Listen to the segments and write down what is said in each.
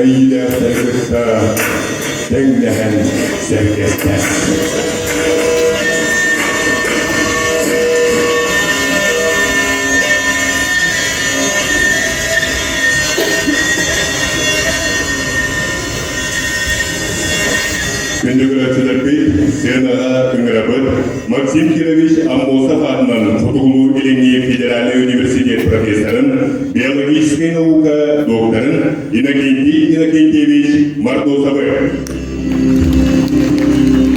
ayıyla sargıtta dengehen sergeste. Gündügüratçılarpı Sırnağa Üngrabı Maksim Kirovich Амбосов атынан Футугулу Илении Федеральный университет профессорын, биологическая наука докторын Иннокентий Иннокентьевич Мордосовы.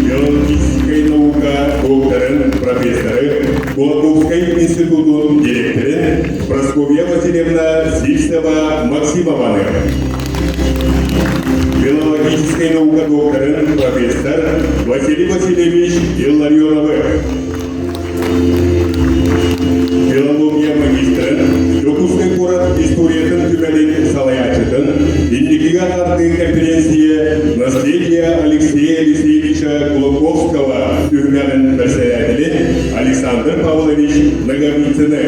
Биологическая наука докторын профессоры Кулаковской институту директоры Прасковья Васильевна Сильцева Максимованы. Биологическая наука докторын профессор Василий Васильевич Илларионовы. Филология магистрын, Жокускай город историятын түбәлек салаячытын, Индикига атты конференция наследия Алексея Алексеевича Кулаковского түрмәнін председателі Александр Павлович Наговицыны.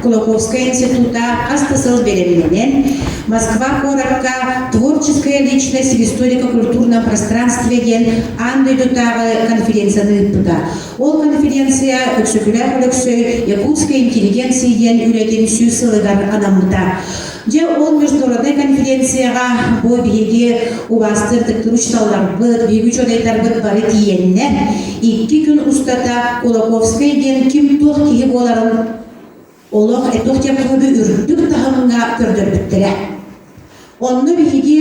Кулаковская института Астасыл Беременен, Москва Корабка, творческая личность в историко-культурном пространстве ген Анды Дутавы конференцияны туда. Ол конференция Өксөкүләр Өксөй, якутская интеллигенция ген үретін сүйсілігар анамыта. Же ол международный конференцияға бу биеге убастыр тыктыручталар быт, биеге чодайтар быт бары тиеннер. 2 күн устата Кулаковская ген ким тух киги боларын олық этох тепкөбі үрдік тағымыңа көрдір біттірі. Онны биеге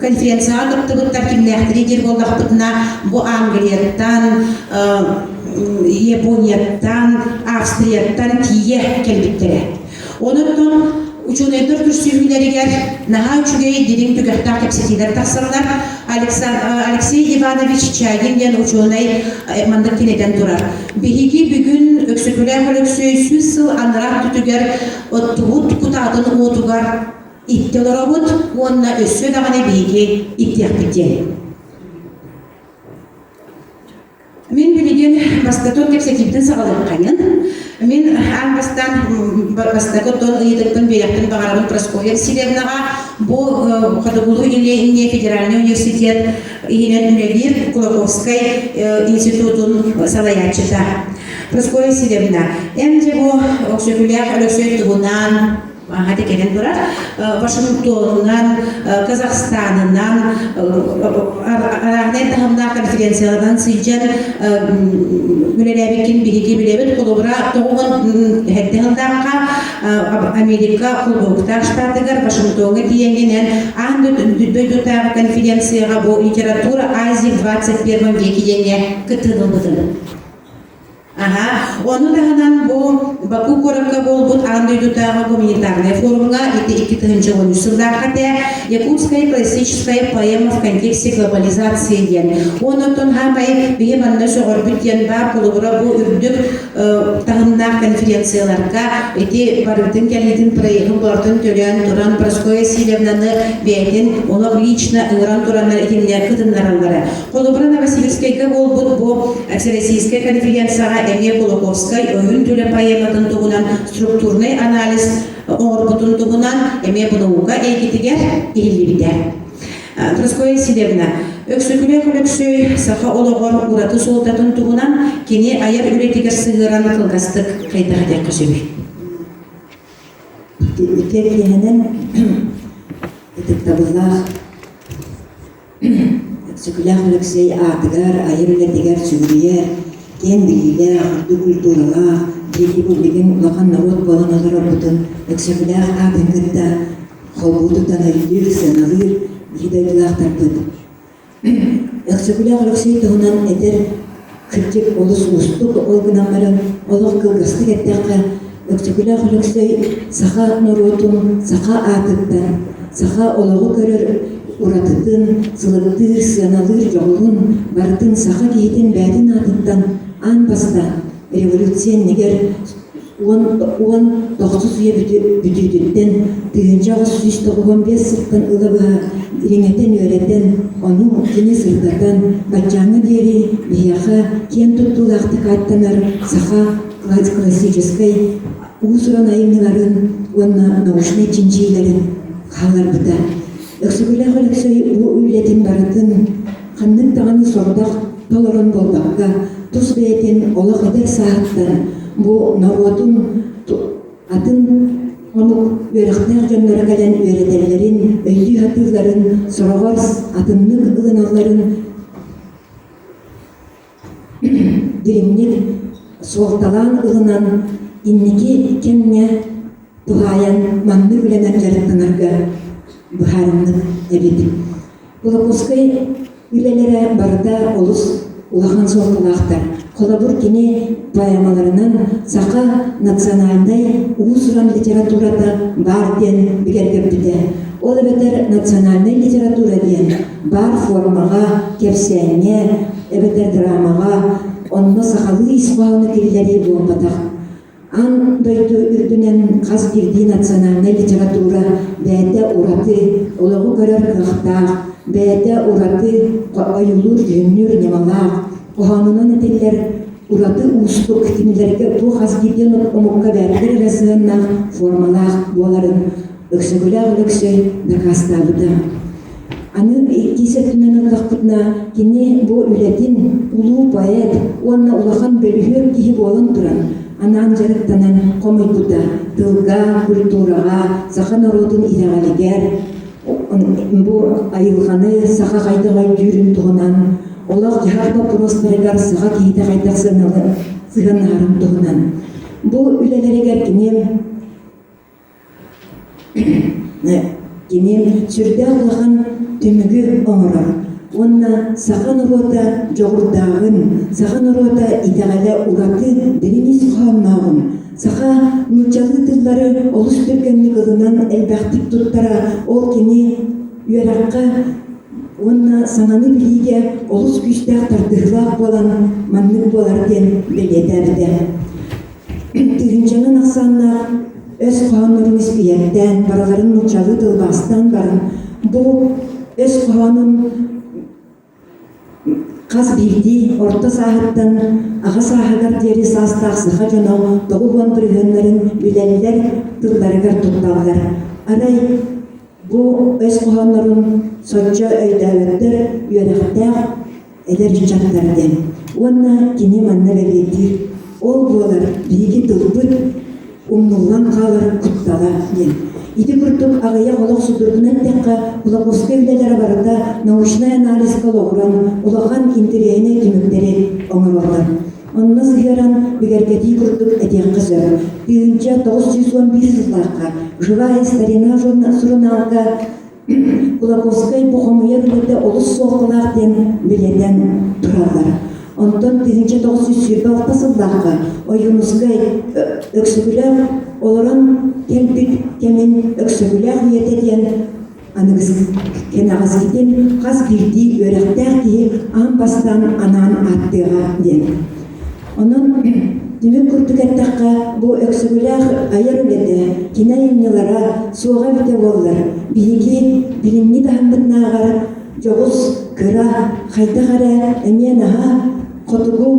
конференцияға тұптығыттар кимнәқтірі дер болдақ бұтына бұ Англияттан, Японияттан, Австрияттан тие келбіттірі. Онуттан ученыйдыр күрсүйгілерігер наға үчүгей дирин түгіқтар кепсетилер тақсырлар Алексей Иванович Чагин ден ученый мандық тенеден тұрар. Бігігі бүгін өксөкілер өксөй сүз сыл анырақ түтігер оттығыт құтадын отуғар иттелер оғыт, онына өссөй дағаны бігігі иттияқ біттен. Мен білеген бастатон кепсетилден сағалын қайын. Мен аңғыстан бастакоттон ыйдыктын беректин бағарабын Прасковья Васильевнаға бұл Қадыгулу Иления Федеральный университет иелен үлелер Кулаковской институтын салаячыта. Прасковья Васильевна, әмде бұл өксөкілер өлөксөй тұғынан Ағады келен тұрар, Вашингтоннан, Казахстанынан, Арағнай тағымна конференциялардан сүйджен үлеләбеккен бігеге білебет қолыбыра тоғын әттіғындаққа Америка құлбоқтақ штатығыр Вашингтонға дейінгенен аңды дөйдутағы конференцияға бұл литература Азия 21 веке дене күттінің бұдың. Оны дағынан бұл Баку Корабка бол бұд аңдойдутағы гуманитарный форумға 2010 жылдарға да якутская классическая поэма в контексте глобализации ден. Оны тұн хамай бейманны соғыр бүттен бар құлыбыра бұл үрдік тағыннақ конференцияларға барытын кәлетін проектін бартын төлен тұран Прасковья Васильевнаны бәйтін олық лично ұңыран тұранлар етенлер қытынларалары. Құлыбыра Новосибирскайға бол бұд бұл Всероссийская конференцияға Эне Кулаковской ойын төлі поэматын тұғынан структурный анализ оңырбытын тұғынан әме бұнауға әйгетігер елілебідер. Прасковья Васильевна, өксөкілер өксөй сақа олығыр ұраты солтатын тұғынан кене айыр үретігер сығыран қылғастық қайтағыдер көсөбі. Үтерлігінің үтіктабылақ өксөкілер өксөй атығар, айыр үретігер сүгірейер кен білгілер, ағырды культуралар, деки бүлдеген ұлақан народ боланығыр бұтын, өксөкілер абынгытта, қолбудықтан әлдер, сыналыр, бейдайлылақтар бұд. Өксөкілер өксөй тұғынан әдер күртек олыс ұстық олғынамарын, олық кылғыстық әттәқі, өксөкілер өксөй сақа народын, сақа атыттан, сақа олығы көрір, уратытын, сылықтыр, сыналыр, жоғылын, бартын сақа кейтін бәдін атыттан, ан баста революция негер 19 үйе бүтүрдүттен тыгынжағы 195 сыттан ылыбыға реңеттен өреттен оның кені сырдардан бачаңы дери бияға кен тұттулақты қаттанар сақа классической уусуран айымныларын, онна наушный чинчилерин халар бута. Өксүгүлэх өлөксөй бу үйлетин барытын, ханнык тағаны сордақ толорон болбаққа, тус бәйтін олақ едер сааттан, бу народун атын онук өріқтәр жонлары кәлен өредерлерин, өйді хатыларын, сорогор атыннык ығыналарын диримник суолталан ығынан инники кемне тухаян манны бүленен жарыттанарга бұхарымның әбеді. Бұлапускай үлелері барда олыс улахан соғылақтар. Қолабыр кене поэмаларынан сақа национальный уусуран литературада бар ден бігерге біде. Ол әбетер национальный литература ден бар формаға, кепсәне, әбетер драмаға, онны сақалы испауны келелері болмадақ. Ан дойду үрдүнен қаз бирди национальный литература бәді ураты, олығы көрер қықтақ, бәді ураты айылур жөннүр немалақ, оғанынан әтелер ураты ұстық тимилерге бұл қаз бирден омыққа бәрдер рәсігіннақ формалақ боларын өксігілі өксі дақастабыда. Аны кесетінен ұлақпытна кене бұл үлетін ұлу поэт, онна ұлақан бөлігер кейі болын тұран. Анан жарыктанан комыйбута, тылга, культураға, саха народын ирегалигер, бу айылғаны саха қайдыға жүрін тұғынан, олақ жағарда простарыгар саха кейді қайдақ сығанарын тұғынан. Бу үлелерігер кенем сүрді алған түмігі оңырар. Онна сахан рота жоғырдағын, сахан рота итағалі ураты дірімес қуаннағын. Саха нұчалы тыллары олыс түргенні ғылынан әлбәқтік тұттара ол кені үйераққа онна саңаны біліге олыс күштәқ тартығылақ болан маннық болар ден біледәрді. Түйінчанын ақсанна өз қуанырымыз үйерден, бараларын нұчалы тылбастан барын. Бұл өз қуанын қаз бирди орта сағыттан аға сағыдар дері састақ сыға жонау доғуған бүргенлерін үлелілер тылдарығар тұтталдар. Арай бұл өз қоғанларын сотча өйдәуеттер үйеріқтәқ әдер жақтарден. Онна кене манна бәлетір. Ол болар биги тылбыт умнулан қалар құттала ден. Иди күртік ағая олақ судырғынан тәққа Улаковскай үлелері барында научный анализ калоғыран улахан интерейне түміктері оңыралар. Онна сығыран бігергеті күртік әтеққы зөр. Түйінче 911 жыллаққа «Живая старина» журналға Улаковскай бұқымыер үлеті олыс соғылақ ден біледен тұралар. Онтон 1926 жыллаққа ойымызгай өксігілер оларан келбік кемен өксігілер үйетеден анығыз кенағыз кетен қаз бирди өріқтәр дейі ан бастан анан аттыға ден. Онын демек күртік әттаққа бұл өксігілер айыр үлеті кена емнелара суға біте болылар. Биеге білінні дағымдытнағар жоғыз кыра қайдағара әмен аға қотығу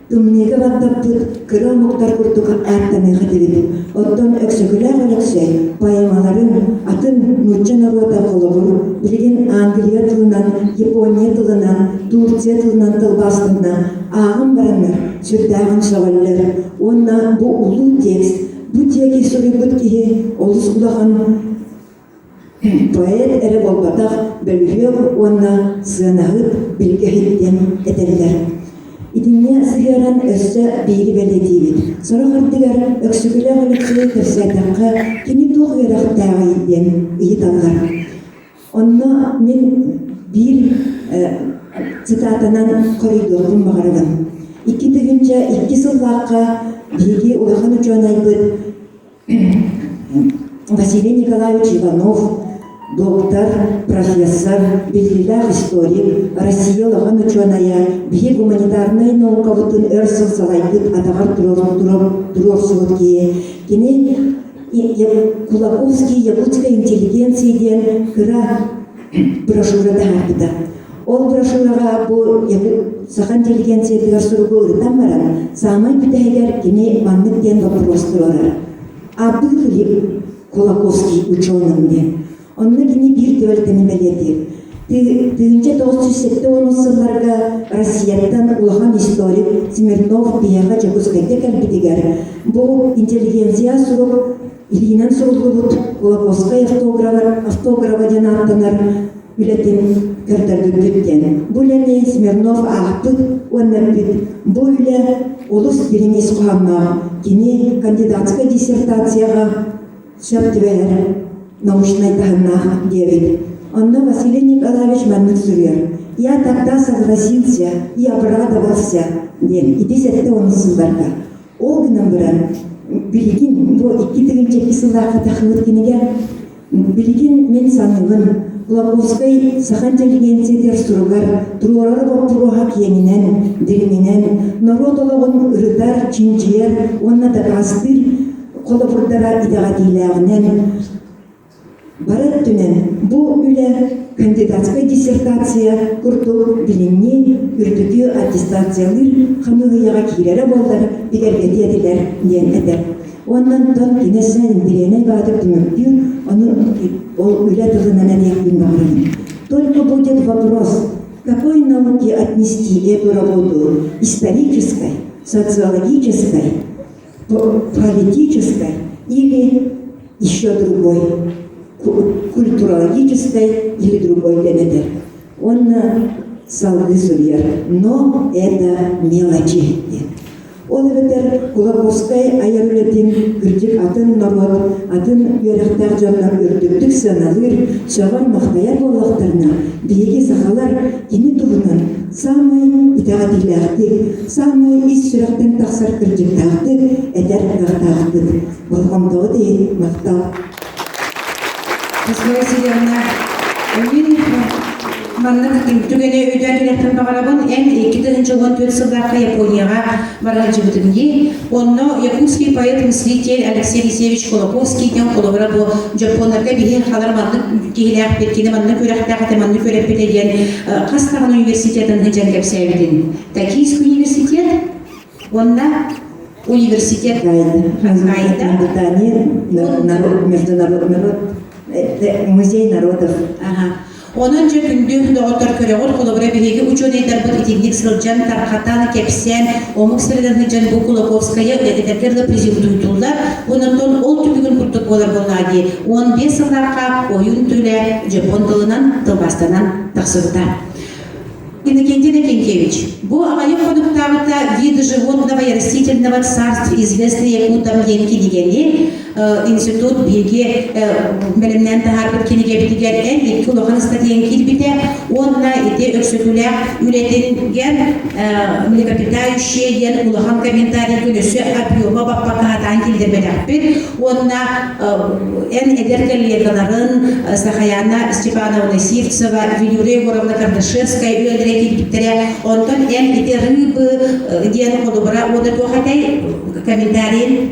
Тумнеге баттаппыт, кыра мұқтар күртігі әрттамайға дебеді. Оттан өксігілер өліксей, поэмаларын атын Нұрчан Аруата қолығыр, білген Англия тылынан, Япония тылынан, Турция тылынан тылбастында ағын бараныр, сүрдағын шағылылар. Онна бұл ұлы текст, бұл теге сұры бұт кейі олыс ұлаған поэт әрі болбатақ бөлігер онна сығанағыт білгехеттен әтелілер. Идинне сыгыран өссө бейли белетибит. Сора хартыгар өксүгүлө өлөксү терсетакка кини туг өрөктагы иден ыйыталар. Онно мен бир цитатанан коридордун багарган. 2 сыллакка биги улаган учонайбыт Василий Николаевич Иванов, доктор, профессор, белгілі историк, Россия лаған ученая, бие гуманитарный науковытын өрсіл салайдык атағар тұрорсығыт кие. Кене Кулаковский, якутская интеллигенция ден кыра брошюрада хапыда. Ол брошюрага бу сахан интеллигенция тигер суругу ырытан баран, самай бүтәһигер кини маннык ден вопростыр орар. А был ли Кулаковский ученым ден? Онны кини бир төвелтени белети. 1970 сылларга Россияттан улахан историк Смирнов бияга Жакускайда кәлбитигер. Бу интеллигенция сурук Илинен суругубут Кулаковскай автографа ден аттанар үлетин көрдөрдүттен. Бу лени Смирнов ахпыт оннаппит. Бу үле улус биринис куамна кини кандидатская диссертацияга шаптыбер научный таханна девит. Онно Василий Николаевич маннык сүрер. Я тогда согласился и обрадовался ден. И 10 сылларга. Ол гынан бирен билигин бу 2-нче сылларга тахылыт кинеге билигин мен санылын Кулаковской сахан интеллигенция суругар туруорар вопроха киенинен дилинен народологун ырытар чинчиер онна да кастыр колобурдара идагатилягынен барат түнен бу үле кандидатская диссертация курту билинни үрдүгү аттестациялыр хамыгыяга кирере болдар бигергетиятилер ден эдер. Оннан тон кинесен бирене баатып түмөкпүр, оны ол үле тылынан әдекпин бағырын. Только будет вопрос, какой науке отнести эту работу исторической, социологической, политической или еще другой, культурологической или другой денедер. Он салды сурьер, но это мелочи. Ол ветер Кулаковскай айырылетин кырдик атын народ, атын үйрәхтәр жаннар үрдүктүк саналыр, шавар мақтаяр боллақтарына, биеге сақалар кені туғынан, самай итағатилақтық, самай ис сүрәқтен тақсар кырдик тақтық, әдер тақтақтық. Болғамдағы дейін мақтал. Василия Васильевна, маннык түгене өйдөн келеттен багарабын эм 2014 сылдарга Японияга барган жигитинги. Онно якутский поэт-мыслитель Алексей Алексеевич Кулаковский ден колобра бу жапонарга бихин халар маннык кигилек беткени маннык көрөктагы маннык көрөп бетеген Кастаган университетин хыжан кепсебидин. Токийский университет, онна университет Гайда, музей народов. Onun же күндү доктор көрөгөр колобра биһиги учёныйдар бу итинник сылжан тархатан кепсен омук сырдан жан бу Кулаковская эдекерле президенттулар онтон ол түбүгүн куртук болар боллади 15 сылдарга оюн түле жапон тылынан тылбастанан таксырда. Иннокентий Иннокентьевич, бу агайы конуктагыта виды животного и растительного царств, известный якутам енки дигени, институт биги белемнен тахар биткениге битиген эн икки улахан статьян килбите, онна ите өксөтүле үлетинген млекопитающие ен улахан комментарий күнөсү объема баппакаатан килдербелякпит, онна эн эдеркеллиекаларын Сахаяна Степановна Сивцева, Вилюрия Егоровна Кардашевская, Юэдре килбиттере, онтон эн ите рыбы ден колубра, ода тухатай комментарий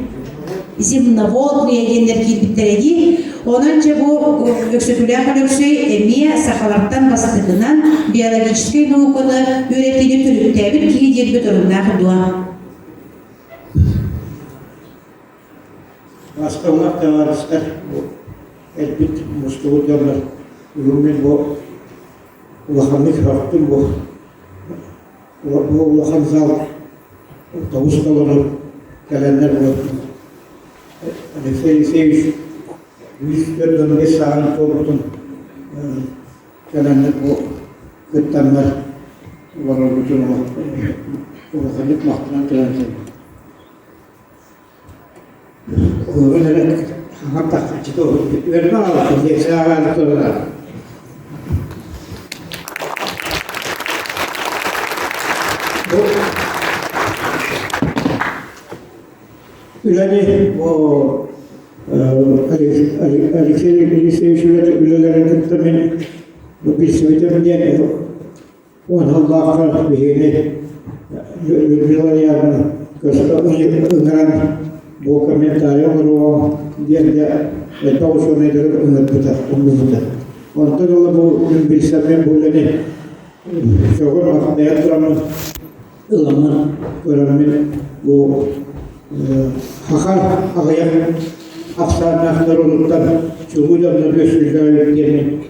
земноводные гендер килбиттереги, онан же бу өксөтүләк өксөй эмия сахалардан бастыгынан биологический науканы үйрәтине төлүктәбит кии дербе турундағы дуа. Аскалар товарищдар, элбит мустугут ялар, юмен бу улаханнык хактын бу улахан зал тавускалары календар бу. Алексей Алексеевич, Виспер без саган тобутун календар бу кыттандар варар бүтүн улаханнык мактынан календар. Öyle hatta çıktı. Verme aldı. Geçen sonra. Üleni o Alexey Alexeyevich ülelerin kıtımın bir süredir diye o Allah'a bihine ülkeler yarına gösterdiği bu komentarı var diye tavsiye ederim onları tutar. Ondan dolayı bu bilsem böyle çoğun vakitler duramın ılamın öğrenmin bu hakar ağayan aksanaklar oluktan çoğuyla gösteriler öğretmenin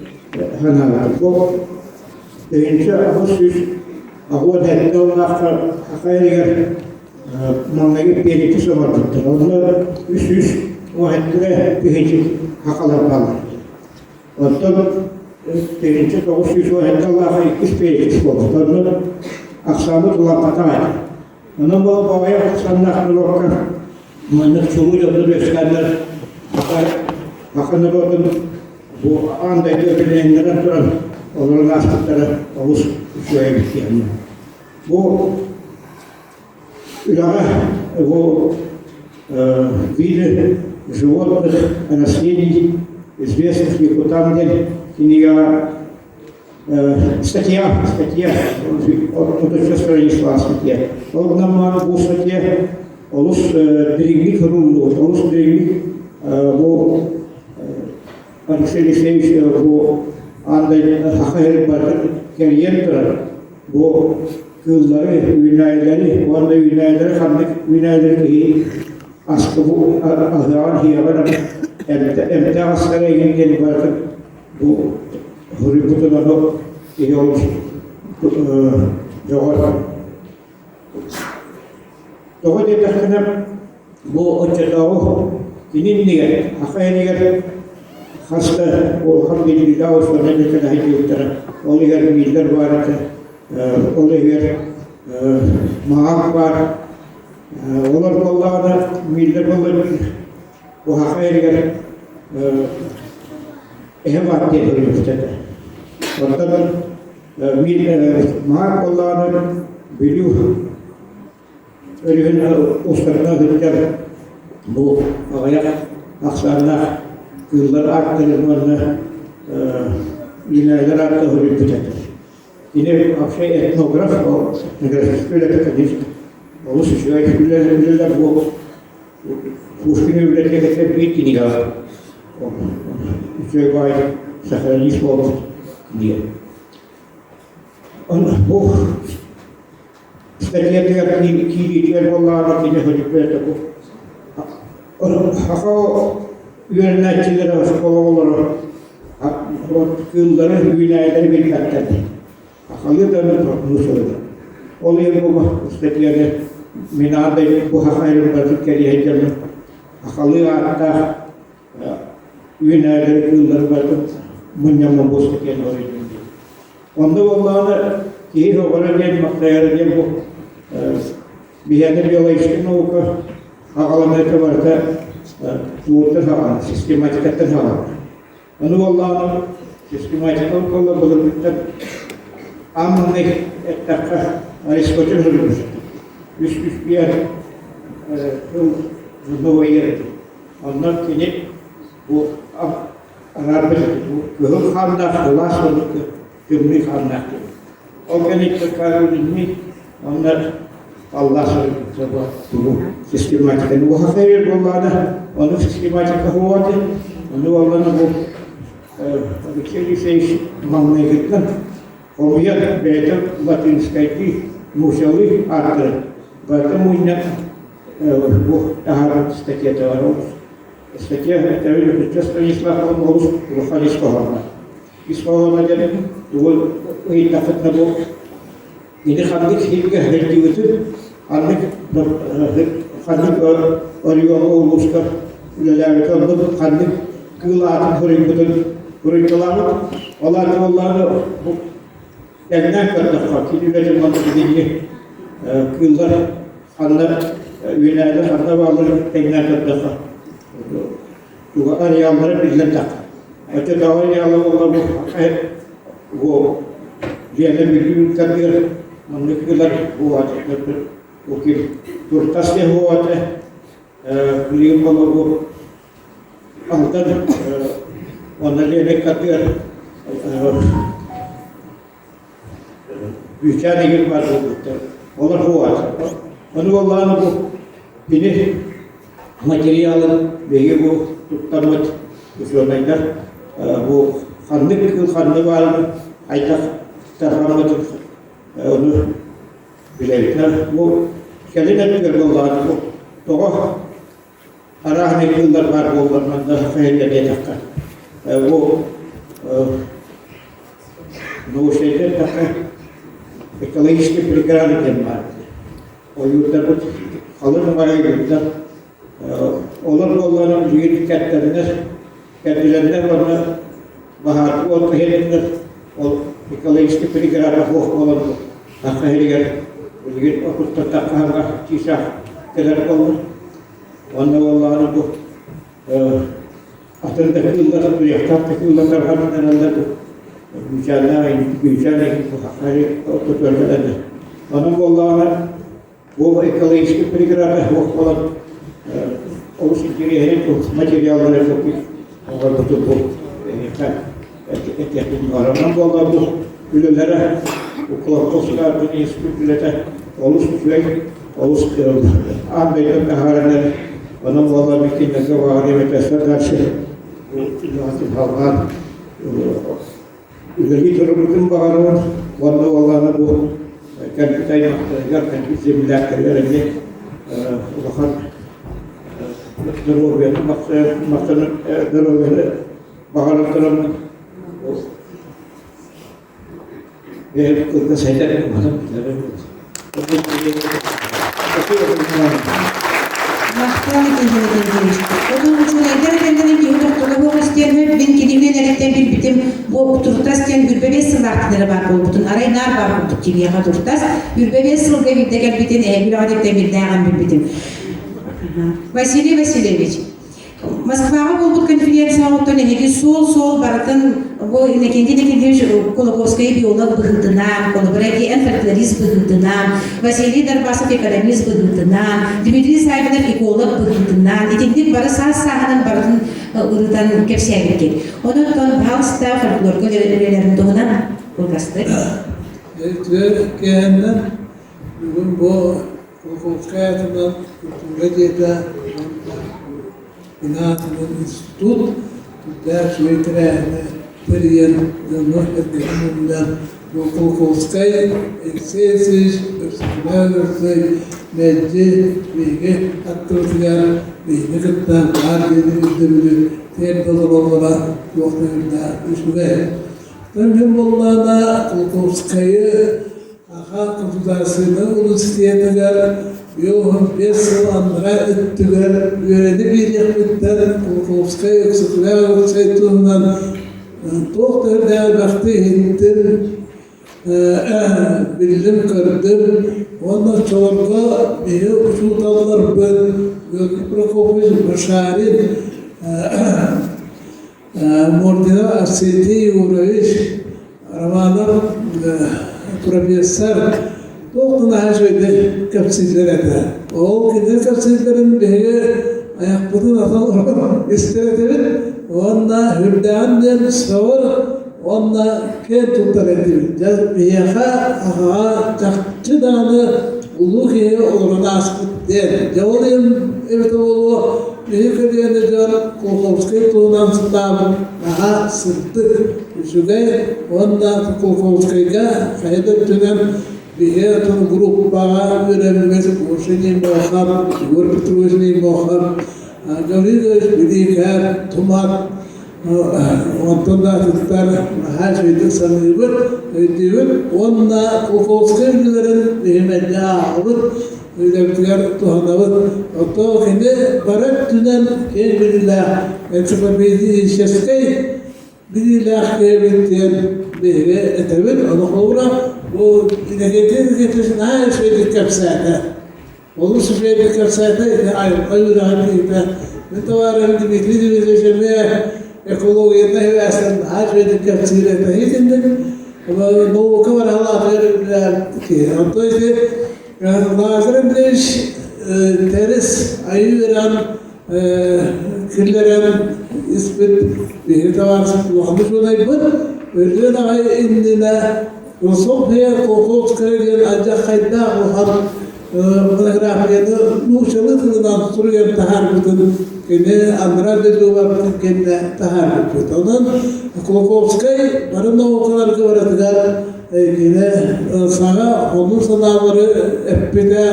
hanalar. Bu birinci ağustos ağu derdi olarak hakaylar manlayıp birlikte somardıktır. Onlar üst muhaddire birinci hakalar kalır. Ondan birinci 900 muhaddire Allah'a ikis birlikte oldu. Ondan aksamı kulaklataydı. Onun bu babaya aksanaklar olarak manlık çoğuyla gösterler hakanlar oldu. Bu anda öbürlerinden duran onların astıkları Oğuz şöyle bitti yani. Bu ulağa bu виды животных растений, известных Якутанге, книга, статья, вот еще страничка статья. Он нам bu статья, Олус Дригник Рулу, Олус Дригник, bu Alexey Alexeyevich bu anda hakayır bakır keriyentler bu kılları, vinayları, o anda vinayları kandık, vinayları ki askı bu ağır hiyalar emte askara yengeli bakır bu huributun onu iyi olmuş doğru. Doğru dediklerim bu ocağıdağı kinin niye, hakayır niye hasta o hamdülillah o sonra ne kadar hayırlıdır. Oluyor miller var, oluyor maak var. Onlar kollarına miller olur. Bu hakayır ehvat diye duruyor işte. Ondan maak kollarına biliyor. Ölüğün ustalarına hüccar bu ayak aksarına kıllar arttırılmalarına ilerler arttı hürriyet. Yine şey etnograf, o öyle bir kadın. Olursa şöyle bilirler bu Pushkin ülkede bir kiniga. Şöyle var, sahranist oldu diye. Bu statiye ki diğer vallahi ki hürriyet bu. Hakka yöneticiler olarak kılların vilayetleri birlikte. Akıllı da bunu söyledi. Oluyor bu statiyede minarda bu hakayırın bazıkları heyecanlı. Akıllı hatta vilayetleri kılları bazı munyamla bu statiyede oluyor. Onda vallahi iyi olarak diye maktayarı diye bu bir yerde bir olay işte ne olur akalamaya varsa tuğutlar havalı, sistematikatlar havalı. Onu vallahi sistematikal kolla bulunduklar. Ammanlık ettakka Aristotel hırmış. Üst bir yer zımbava yerdi. Onlar kinip bu Arap'ı bu kıhıl kandaktı, lasılık cümle kandaktı. O gelikte karılını onlar Allah söyledi. Bu sistematikten bu hakayır bunlarda onu sistematik huvatı onu Allah'ın bu Alexey mamleketinden Omiyat beyler Latinskaydı Muşalı arttı. Bakın bu daha statiyada var olmuş. Statiyada tabii ki Stanislav olmuş ruhani skolarlar. İskolarlar yani bu iyi takıtla bu ini kandik hilga herdiwutu andik oriyo olmuşlar ileride bu kandik kılaatın hurikulamak Allah'ın bu elinden kadar kilileri mantıklı kıllar anla vilayet anla varlar elinden kadar bu arayanları birlikte öte davar yalan olan bu diğerler bir kadar mantıklılar bu atı bu ki turtasya bu atı beliau kalau angkat onları kadar bicara dengan baru Allah kuat. Onu Allah'ın bu ini materyalın ve bu tutamat usulüyle bu kandık var aytak tarafamadık onu bilekler. Bu gelin etkiler oldu. Doğa arahane yıllar var olmanında hayırlı edecekler. Bu bu şeyler takı ekolojik bir karar var. O yurtta bu kalın var yurtta. Olur onların büyük dikkatlerine kendilerine bana baharı o tehlikeli o ekolojik bir karar olan takı her yer bugün okulda takı çişah kadar oldu. Onların bu atındaki yıllar bu yaktaki yıllar herhalde bu mücadele bu hakkari oturtulmadı. Onun Allah'ına bu ekolojik bir karar olan oluşum geriye bu materyalları çok var bu etkili aranan vallahi bu ülkelere bu koloslar bu ispitülete oluşmuş ve anlayın kaharlar onun vallahi bir kinde var yemetesine karşı bu ilahati halklar ülkeyi durumun bağırıyor vallahi bu kalbitay yakın bizim milletlerine bakın ضروري مثلا ضروري بغلطهم كل سيدنا محمد Mahkeme kendine. Onun için kendine ki doktorlar bu isteyen ben kendimden bir bitim bu turtasten bir bebek sınırları var bulutun araylar var bulduk ki ya turtas bir bebek sınırları bir de bitin bir adette bir dayan bir bitim. Василий Васильевич, Москваға болбут конференция оттон энеги сол баратын бу энекенди Колоковская биолог быгытынан, Колобреги фольклорист быгытынан, Василий Дарбасов экономист быгытынан, Дмитрий Савинов эколог быгытынан, этинди бары саас-саһынан баратын ырытан кепсиягирген. Онуттан балста фольклорго өрелерин тугунан булгасты. Кеннен бүгүн бу Колоковскаятынан Гадета Инатынан институт дәрс өйтірәне бірген нөхдерден Колоковская Алексеевич Персональный Меджи Беге Аттыртыгар Беге Кыттан Ардені Тер Дозололара Жоқтарында Үшуге Тәмген болғана Колоковская Аха Государственный университетігер Yoğun 5 yıl anlara öttüler, öğreni bir yakıtlar, Kolkovskaya Öksükler Öksüklüğünden doktor değerbaktı ettim, bildim kırdım, ondan sonra bir usuldalar ben, Gölgü Prokopyevich Başarin, Mordina Arsenti Yurovich, Romanov Profesör, Doğduğunda her şeyde kapsizlere de. O kendi kapsizlerin biri ayakputun atalım istedim. Onunla hürdeğinden sonra onunla kent tutar edildi. Biyaha aha çakçı dağını ulu ki orada askıt der. Cevabım evet oğlu büyük ediyene can Kolkovskaya tuğunan sıtağım daha sırttık. Şüge onunla Kolkovskaya kaydet dönem Biheton gruppa öğrenmesi kurşuni muhar, görüntüsünü muhar, gavridir bidiker, tumak, ondan tutar, her şeyde sanırım, diyor, onunla Kolkovskaya'nın himmetli ağır, öğretmenler tuhanavut, o kendi barak tünen kendillah, ensiklopedi şeskay, bilillah kevitten biri etevin, onu kavra. Bu getirsin her şeyde kapsayda. Olursa şeyde kapsayda ayır hanımda. Mütevarım gibi lidimize ekolojide hevesten her şeyde kapsayda hizinde. Ama bu kadar Allah verir ki. Antoydu. Lazım demiş teris ayıran killerin ismet bir tavarsız olmuş olaydı. Öyle de indine وصوب هي قوقوس كريم أجا خيدا وحر مغرب يده نوشلت لنا سوريا تهار بدن كنا أمراض الجواب كنا تهار بدن قوقوس كي برنا وكلار كبرت قال yine sana onun sınavları epide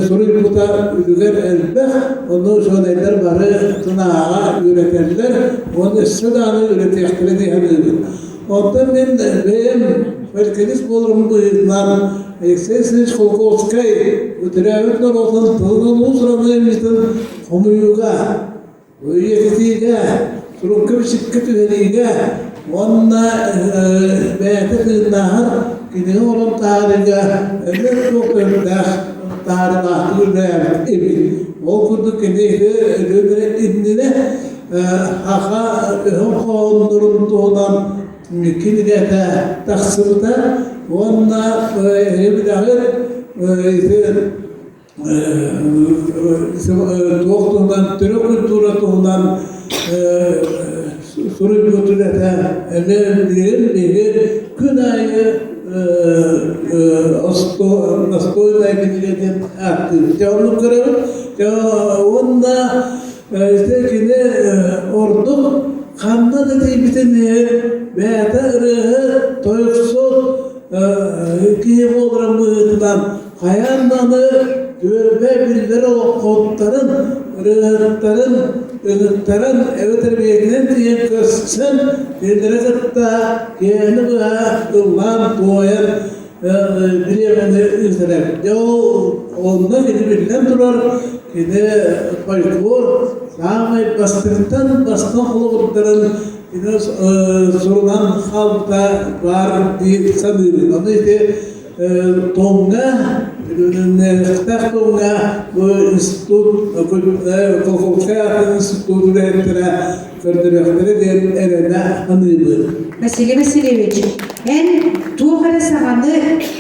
soru buta üdüler elbek onu şöyleler barı sınağa üretirler onu sınağı üretirler diye ondan ben benim Verkenis bolurum bu yüzden eksesiz Kolkovskay ötürevitler olsun tığının uzranıymıştın komuyuga yeketiga turukka şıkkı tüheriga onna beyte kıyınlar gidin olan tariga ömür çok ömürler tariga ürler emin o kurduk kendisi ömür indine haka onların doğudan kini de taksırda ona hebdahır doğduğundan Türk kültüründen soru götürete bir günayı astoyla gidildiğin aktif canlı kırılır onda işte kini ordu kanna dedi biteni veya da ırığı toyuksuz kim olur mıydılan hayandanı görme bildir o kodların ırıkların ev terbiyetinden diye kızsın bildire kıtta yeni bu ıllan doğayan bir yemeni izler. Ya onda gidi bilden durar gidi folklor sağmayıp bastan kılıbıkların yine sorulan halkta var diye sanıyorum. Onu işte Tonga, Nektak Tonga, bu institut, Kolkovskaya institutu rehtine kördürekleri diye elene anlayabilirim. Vasily Vasilievich, en tuğara sahanı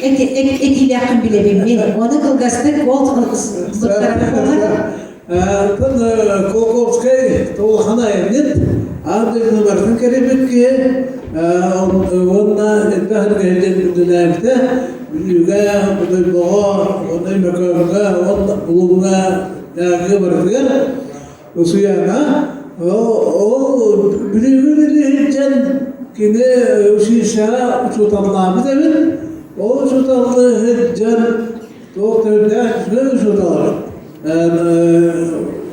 etiyle yakın bilebilmeyin. Onu kılgastık, bol zıptarafı Tad Kolkovskay toğlahana evlet, ardından vartın kerebek ki, onunla etbahır gayret dönemde, büyüge, budağa, onay makamga, bulunga, dergi vartıgar, o suyana, o büyüge için kine şişa uçutanlar demin, o uçutanlı can doktorda uçutanlar.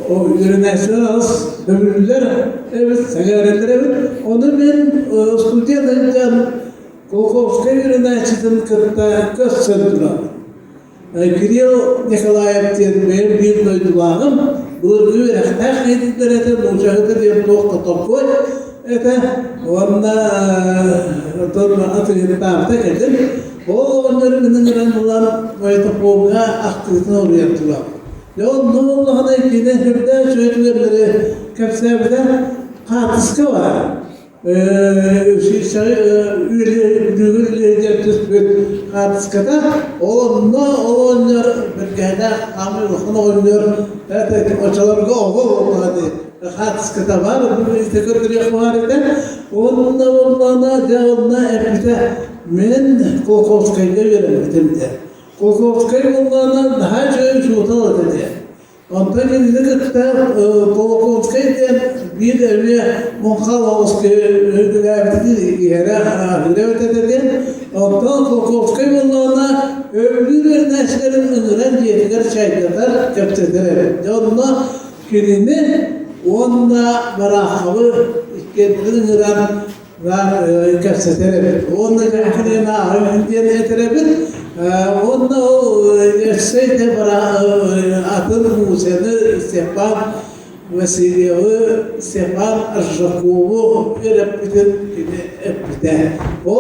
O ürünleştiren az ömürlüler, evet, seyaretler evet. Onu ben Studiyadan Kolkovskaya ürünleştiren kırta kössöndüler. Kiril Nikolayev diye benim bir doydulağım, bu ürekler editler eten, uçakta diye tohta topkoy, ete, onunla atıyı tarihte geldim. O onların ürünlerin olan Vaytapovga aktivitini oraya yaptılar. Ya ne oldu hani yine hırda şöyle kapsayıda katıska var. Üyeleri yaptığı katıskada onlar bir gene hamile oynuyor. Evet açılarga oğul hadi. Katıskada var. Bu istekör bir var eden. Onunla devamlı epite men Kolkovskay'a veremedim de. Kolkovskay onlardan daha çok şutal dedi. Ondan kendine kıtta Kolkovskay diye bir evliye Monkalovski verdi yere devlet dedi. Ondan Kolkovskay onlarına öbürü neslerin ınıran diyeler çaydalar kaptırdılar. Onunla kendine onunla beraber kendini ınıran var kaptırdılar. Onunla kendine ağrın diye eterebir. Onda o yaşaydı bara atın Musa'nı Stepan Vasilyev'i Stepan Arjakov'u öğretmenin epide. O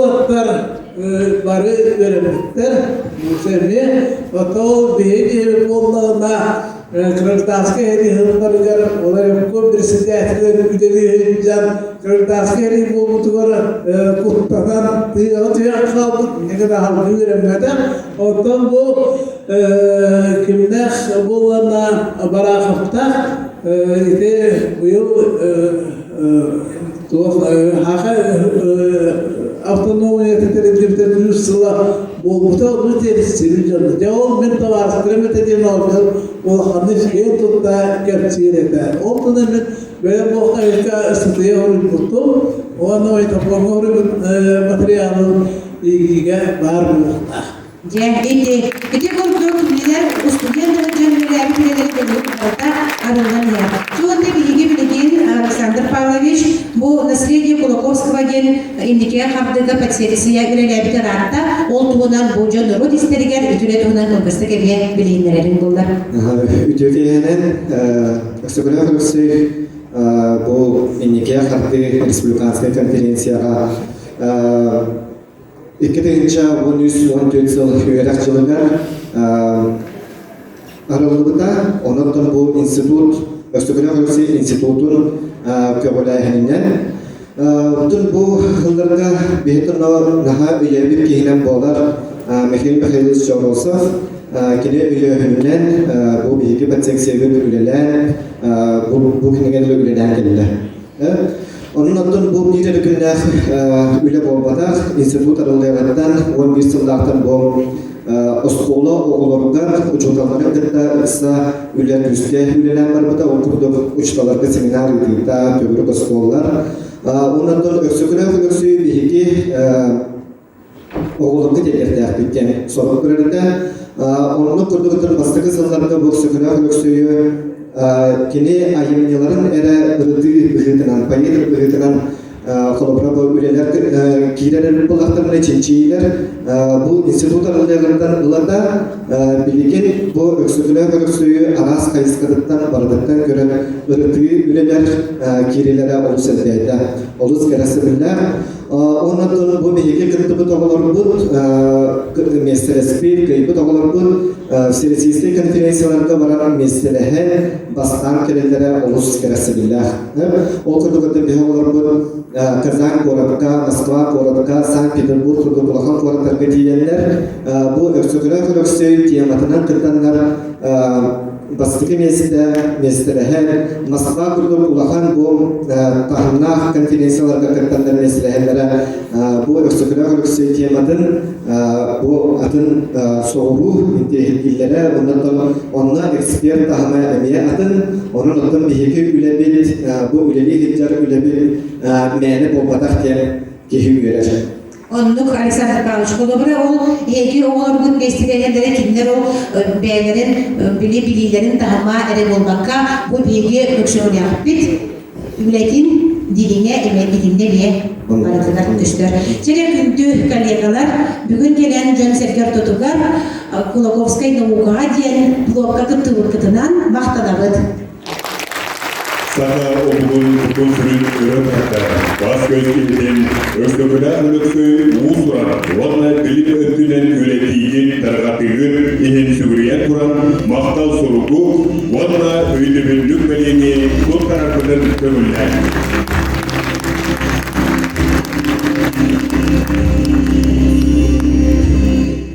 atlar barı öğretmenler Musa'nı o bir onlarla Kırtaska heri hırlargar olarak ko bir siyasetler üdeli can Kırtaska heri bu mutugar kuttadan tiyatro kaldı ne kadar halkı veremeden ondan bu kimler bunlarla barakıpta ite bu yıl автономия территориального юстила болбута onu terisi canlı. Cevap men tavars kilometre diye nokta o hanış yeto da gerçeğe de. Ondan men böyle bu hayka stüdyo oldu. O ana ita programı materyalın ilgiye var bu. Je, iti korkuyor lider ustudiyan da cemreler bileleri geliyor orada arılan ya. Şu anda bilgi bilgin Александр Павлович bu наследие Кулаковского gen indike haftıga patsiyesiye ürele bitaranda ol tuğunan bu can rod isteriger ütüle tuğunan kongresta gebiye bilinlerin buldu. Ütüleyenin Öksügüle Kılıksıy bu indike haftıga Respublikanski konferensiyaga 2014 yıl üyelik yılında aralığında ondan bu institut Öksügüle Kılıksıy institutun köbülayheninden bütün bu yıllarda bir daha üye bir kihinem bolar Mikhail Mikhailovich Chorosov kine üyehünden bu bilgi batsek sevgi ülelen bu kinegel ülelen geldi. Onun adın bu bir günler üle bolmadak institut aralığından 11 yıllardan bu Oskolu oğullarından uçurtaların gıda ısa ülen üstte ülelen var bu da okurduk uçtalarda seminer edildi köbürük oskolular. Ondan Öksügüle Kılıksıy bir iki oğullarını tekertiyek bitken sorun kırarında onu kurduktan bastıkı yıllarda bu Öksügüle Kılıksıy'ı kini ayımyaların ere ırıdı ırıdınan, payı ırıdınan kolabora bu üyeler kireler bulaklarına çinçiler bu institut aralığından ılada bilgin bu Öksügüle Kılıksıy'ı aras kayıskılıktan bardıktan göre ırıdı üyeler kirelere olus edildi. Olus kerasıbırlar. Ondan bu bilgi kırtıbı doğular bu meselesi bir kayıbı doğular bu siyasi konferansiyalarda varan meselehe bastan kirelere olus kerasıbırlar. O kırtıbı bir doğular bu Kazan Koradaka, Moskva Koradaka, Sankt Peterburg Koradaka Koradaka diyenler bu Öksügüle Kılıksıy tiyamatından kırtanlar bastıkı meselehe Moskva Koradaka ulakan bu tahminah konferansiyalarda kırtanlar meselehelere bu Öksügüle Kılıksıy tiyamatın bu adın soğuru illere onunla ekspert tahmaya emeye adın onun adın bir iki ülebit bu üleli hiccar ülebit mene bolmadak diye kehi verir. Onluk Alexander Pavlovich Kolobra ol egi oğullarının mesleğenlere kimler o beylerin bililerin tahma ere olmakka bu bilgi öksürün yapıp ületin diline eme dilinde diye aradılar düştür. Çeyrek gündü kollegalar bugün gelen Can Serger Totugar Kulakovskay Naukaha diyen blokka kıtınan mahtadağıd. Sana oğlun tutun sürün ürün hatta bas gözgülden Öksügüle Kılıksıy uğusuran valla bilim öttünen üretiyin targatılır ihin sügüriyen kuran mahtal soruku valla öydümünlük belini bu tarafının kömürler.